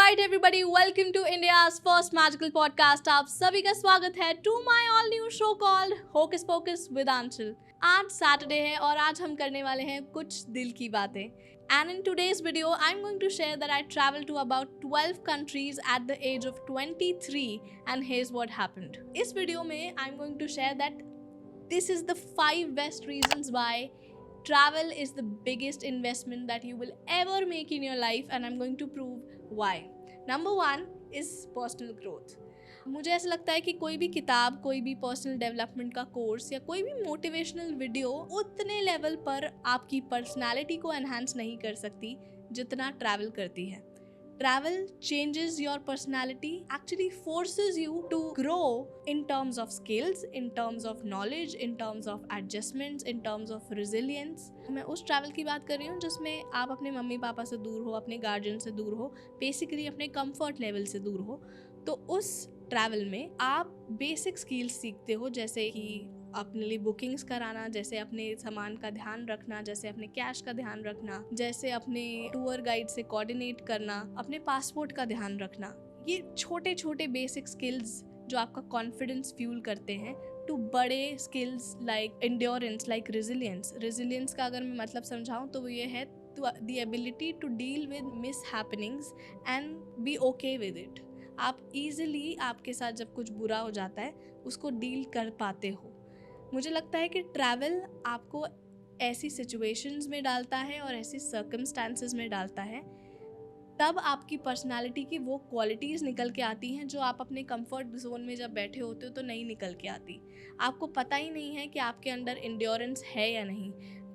Alright everybody, welcome to India's first magical podcast. आप सभी का स्वागत है to my all new show called Hocus Pocus with Anshul. आज सैटरडे है और आज हम करने वाले हैं कुछ दिल की बातें. And in today's video, I'm going to share that I traveled to about 12 countries at the age of 23 and here's what happened. इस वीडियो में I'm going to share that this is the 5 best reasons why travel is the biggest investment that you will ever make in your life and I'm going to prove why. Number 1 is personal growth. मुझे ऐसा लगता है कि कोई भी किताब, कोई भी पर्सनल डेवलपमेंट का कोर्स या कोई भी मोटिवेशनल वीडियो उतने लेवल पर आपकी पर्सनालिटी को एनहांस नहीं कर सकती जितना ट्रैवल करती है. Travel changes your personality, actually forces you to grow in terms of skills, in terms of knowledge, in terms of adjustments, in terms of resilience. मैं उस ट्रैवल की बात कर रही हूँ जिसमें आप अपने मम्मी पापा से दूर हो, अपने गार्जियन से दूर हो, बेसिकली अपने कंफर्ट लेवल से दूर हो. तो उस ट्रैवल में आप बेसिक स्किल्स सीखते हो, जैसे कि अपने लिए बुकिंग्स कराना, जैसे अपने सामान का ध्यान रखना, जैसे अपने कैश का ध्यान रखना, जैसे अपने टूर गाइड से कोऑर्डिनेट करना, अपने पासपोर्ट का ध्यान रखना. ये छोटे छोटे बेसिक स्किल्स जो आपका कॉन्फिडेंस फ्यूल करते हैं टू बड़े skills like endurance, like resilience. Resilience का अगर मैं मतलब समझाऊँ तो वो ये है the ability to deal with mishappenings and be okay with it. आप ईजिली आपके साथ जब कुछ बुरा हो जाता है उसको डील कर पाते हो. मुझे लगता है कि ट्रैवल आपको ऐसी सिचुएशंस में डालता है और ऐसी सर्कमस्टांसेस में डालता है, तब आपकी पर्सनालिटी की वो क्वालिटीज़ निकल के आती हैं जो आप अपने कंफर्ट जोन में जब बैठे होते हो तो नहीं निकल के आती. आपको पता ही नहीं है कि आपके अंदर एंड्योरेंस है या नहीं,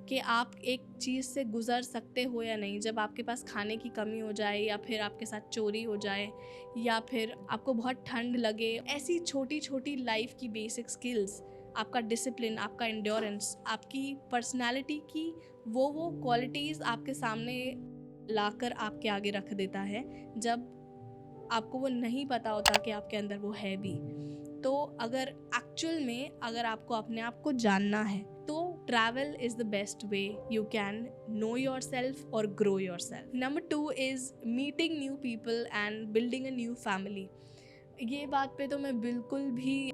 कि आप एक चीज़ से गुजर सकते हो या नहीं. जब आपके पास खाने की कमी हो जाए या फिर आपके साथ चोरी हो जाए या फिर आपको बहुत ठंड लगे, ऐसी छोटी छोटी लाइफ की बेसिक स्किल्स, आपका डिसिप्लिन, आपका एंड्योरेंस, आपकी पर्सनालिटी की वो क्वालिटीज़ आपके सामने लाकर आपके आगे रख देता है जब आपको वो नहीं पता होता कि आपके अंदर वो है भी. तो अगर एक्चुअल में अगर आपको अपने आप को जानना है तो travel is the best way you can know yourself और grow yourself. Number 2 is meeting new people and building a new family. ये बात पे तो मैं बिल्कुल भी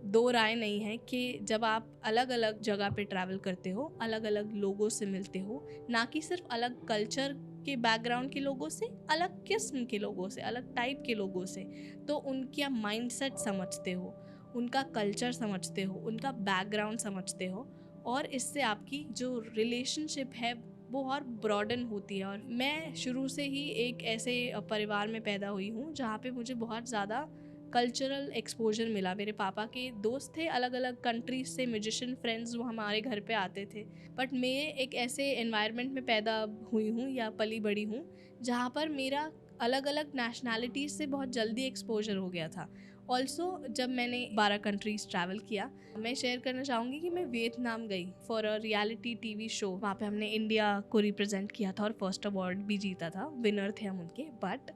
दो राय नहीं है कि जब आप अलग अलग जगह पे ट्रैवल करते हो, अलग अलग लोगों से मिलते हो, ना कि सिर्फ अलग कल्चर के बैकग्राउंड के लोगों से, अलग किस्म के लोगों से, अलग टाइप के लोगों से, तो उनका माइंडसेट समझते हो, उनका कल्चर समझते हो, उनका बैकग्राउंड समझते हो और इससे आपकी जो रिलेशनशिप है वो और ब्रॉडन होती है. और मैं शुरू से ही एक ऐसे परिवार में पैदा हुई हूँ जहाँ पे मुझे बहुत ज़्यादा कल्चरल एक्सपोजर मिला. मेरे पापा के दोस्त थे अलग अलग कंट्रीज से, म्यूजिशियन फ्रेंड्स, वो हमारे घर पे आते थे. बट मैं एक ऐसे एनवायरनमेंट में पैदा हुई हूँ या पली बड़ी हूँ जहाँ पर मेरा अलग अलग नेशनैलिटीज़ से बहुत जल्दी एक्सपोजर हो गया था. ऑल्सो जब मैंने 12 कंट्रीज़ ट्रैवल किया, मैं शेयर करना चाहूँगी कि मैं वियतनाम गई for a reality TV show. वहाँ पे हमने इंडिया को रिप्रेजेंट किया था और फर्स्ट अवार्ड भी जीता था, विनर थे हम उनके. बट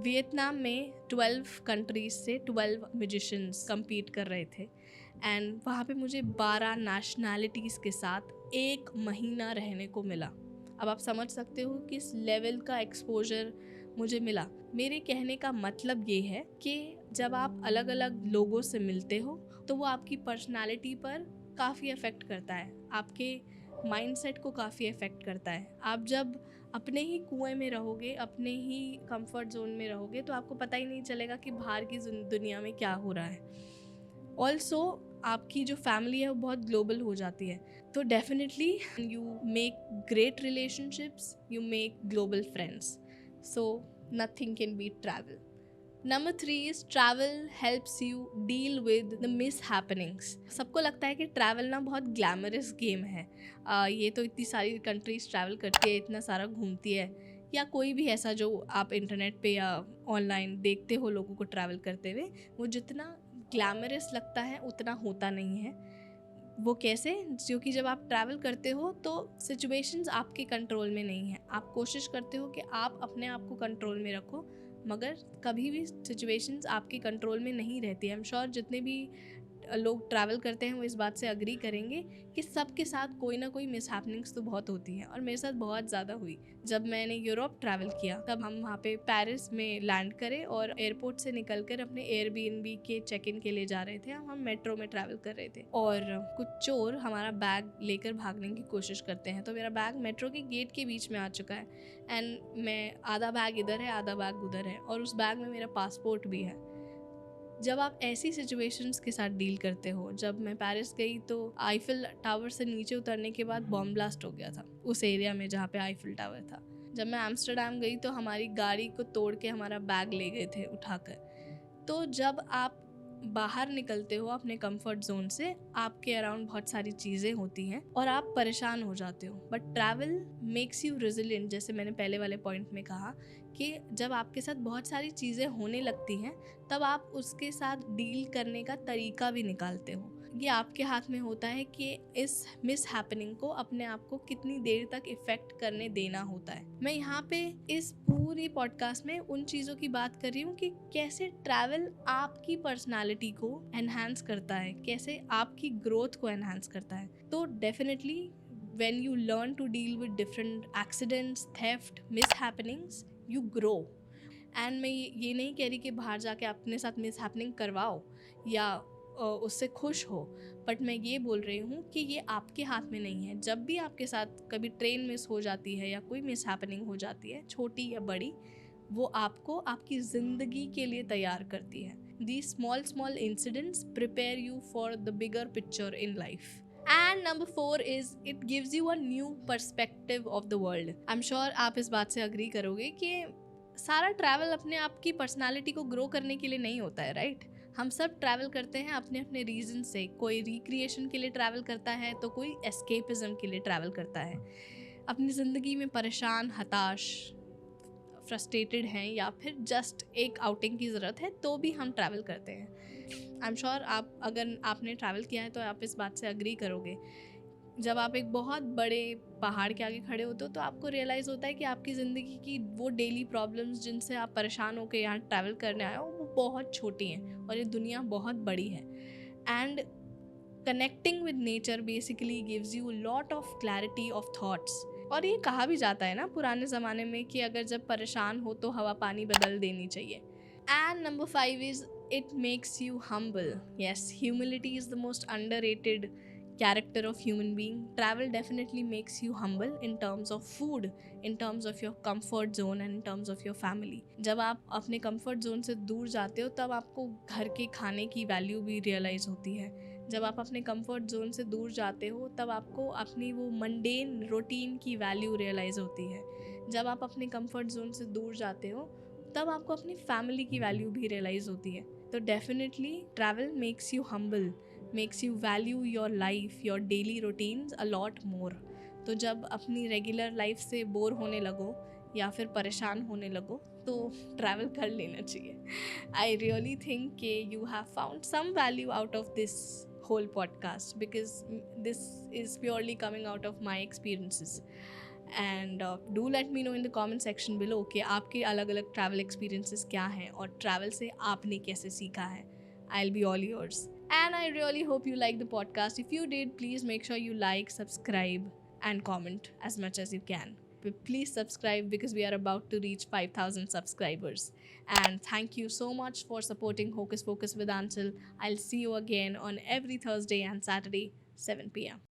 वियतनाम में 12 कंट्रीज से 12 म्यूजिशियंस कम्पीट कर रहे थे एंड वहाँ पे मुझे 12 नेशनैलिटीज़ के साथ 1 महीना रहने को मिला. अब आप समझ सकते हो किस लेवल का एक्सपोजर मुझे मिला. मेरे कहने का मतलब ये है कि जब आप अलग अलग लोगों से मिलते हो तो वो आपकी पर्सनालिटी पर काफ़ी अफेक्ट करता है, आपके माइंडसेट को काफ़ी अफेक्ट करता है. आप जब अपने ही कुएं में रहोगे, अपने ही कंफर्ट जोन में रहोगे तो आपको पता ही नहीं चलेगा कि बाहर की दुनिया में क्या हो रहा है. ऑल्सो आपकी जो फैमिली है वो बहुत ग्लोबल हो जाती है. तो definitely you make great relationships, you make global friends. So nothing can beat travel. Number 3 is travel helps you deal with the mishappenings. सबको लगता है कि ट्रैवल ना बहुत ग्लैमरस गेम है. ये तो इतनी सारी कंट्रीज ट्रैवल करती है, इतना सारा घूमती है, या कोई भी ऐसा जो आप इंटरनेट पे या ऑनलाइन देखते हो लोगों को ट्रैवल करते हुए, वो जितना ग्लैमरस लगता है उतना होता नहीं है. वो कैसे? क्योंकि जब आप ट्रैवल करते हो तो सिचुएशंस आपके कंट्रोल में नहीं है. आप कोशिश करते हो कि आप अपने आप को कंट्रोल में रखो, मगर कभी भी सिचुएशंस आपके कंट्रोल में नहीं रहती है. आई एम श्योर जितने भी लोग ट्रैवल करते हैं वो इस बात से अग्री करेंगे कि सबके साथ कोई ना कोई मिसहैपनिंग्स तो बहुत होती हैं, और मेरे साथ बहुत ज़्यादा हुई। जब मैंने यूरोप ट्रैवल किया तब हम वहाँ पे पेरिस में लैंड करे और एयरपोर्ट से निकलकर अपने एयरबीएनबी के चेक इन के लिए जा रहे थे। हम मेट्रो में ट्रैवल कर रहे थे और कुछ चोर हमारा बैग लेकर भागने की कोशिश करते हैं। तो मेरा बैग मेट्रो के गेट के बीच में आ चुका है एंड मैं आधा बैग इधर है आधा बैग उधर है, और उस बैग में मेरा पासपोर्ट भी है। जब आप ऐसी सिचुएशंस के साथ डील करते हो, जब मैं पेरिस गई तो आईफिल टावर से नीचे उतरने के बाद बॉम्ब ब्लास्ट हो गया था उस एरिया में जहाँ पे आईफिल टावर था। जब मैं एम्स्टर्डम गई तो हमारी गाड़ी को तोड़ के हमारा बैग ले गए थे उठाकर। तो जब आप बाहर निकलते हो अपने कंफर्ट जोन से, आपके अराउंड बहुत सारी चीज़ें होती हैं और आप परेशान हो जाते हो, but travel makes you resilient. जैसे मैंने पहले वाले पॉइंट में कहा कि जब आपके साथ बहुत सारी चीज़ें होने लगती हैं तब आप उसके साथ डील करने का तरीका भी निकालते हो। ये आपके हाथ में होता है कि इस मिस हैपनिंग को अपने आप को कितनी देर तक इफेक्ट करने देना होता है। मैं यहाँ पे इस पूरी पॉडकास्ट में उन चीज़ों की बात कर रही हूँ कि कैसे ट्रैवल आपकी पर्सनालिटी को एनहांस करता है, कैसे आपकी ग्रोथ को एनहांस करता है। तो definitely when you learn to deal with different accidents, theft, mishappenings, you grow. And मैं ये नहीं कह रही कि बाहर जाके अपने साथ मिस हैपनिंग करवाओ या उससे खुश हो, बट मैं ये बोल रही हूँ कि ये आपके हाथ में नहीं है। जब भी आपके साथ कभी ट्रेन मिस हो जाती है या कोई मिस हैपनिंग हो जाती है, छोटी या बड़ी, वो आपको आपकी ज़िंदगी के लिए तैयार करती है। These small incidents prepare you for the bigger picture in life. And number 4 is it gives you a new perspective of the world. I'm sure आप इस बात से अग्री करोगे कि सारा ट्रैवल अपने आप की पर्सनालिटी को ग्रो करने के लिए नहीं होता है, राइट? हम सब ट्रैवल करते हैं अपने अपने रीजन से। कोई रिक्रिएशन के लिए ट्रैवल करता है तो कोई एस्केपिज्म के लिए ट्रैवल करता है। अपनी ज़िंदगी में परेशान, हताश, फ्रस्ट्रेटेड हैं या फिर जस्ट एक आउटिंग की ज़रूरत है तो भी हम ट्रैवल करते हैं। आई एम श्योर अगर आपने ट्रैवल किया है तो आप इस बात से अग्री करोगे। जब आप एक बहुत बड़े पहाड़ के आगे खड़े होते हो तो आपको रियलाइज़ होता है कि आपकी ज़िंदगी की वो डेली प्रॉब्लम्स जिनसे आप परेशान होकर यहाँ ट्रैवल करने आए हो वो बहुत छोटी हैं और ये दुनिया बहुत बड़ी है। And connecting with nature basically gives you lot of clarity of thoughts. और ये कहा भी जाता है ना पुराने ज़माने में कि अगर जब परेशान हो तो हवा पानी बदल देनी चाहिए। And number 5 is it makes you humble. Yes, humility is the most underrated character of human being. Travel definitely makes you humble in terms of food, in terms of your comfort zone and in terms of your family. जब आप अपने comfort zone से दूर जाते हो तब आपको घर के खाने की वैल्यू भी रियलाइज़ होती है। जब आप अपने कंफर्ट जोन से दूर जाते हो तब आपको अपनी वो मंडेन रूटीन की वैल्यू रियलाइज़ होती है। जब आप अपने कंफर्ट जोन से दूर जाते हो तब आपको अपनी फैमिली की वैल्यू भी रियलाइज़ होती है। तो definitely travel makes you humble, makes you value your life, your daily routines a lot more. तो जब अपनी रेगुलर लाइफ से बोर होने लगो या फिर परेशान होने लगो तो ट्रैवल कर लेना चाहिए। आई रियली थिंक कि you have found some value out of this whole podcast because this is purely coming out of my experiences. And do let me know in the comment section below कि आपके अलग अलग travel experiences क्या हैं और travel से आपने कैसे सीखा है। I'll be all yours. And I really hope you like the podcast. If you did, please make sure you like, subscribe and comment as much as you can. Please subscribe because we are about to reach 5,000 subscribers. And thank you so much for supporting Hocus Pocus with Anshul. I'll see you again on every Thursday and Saturday, 7 p.m.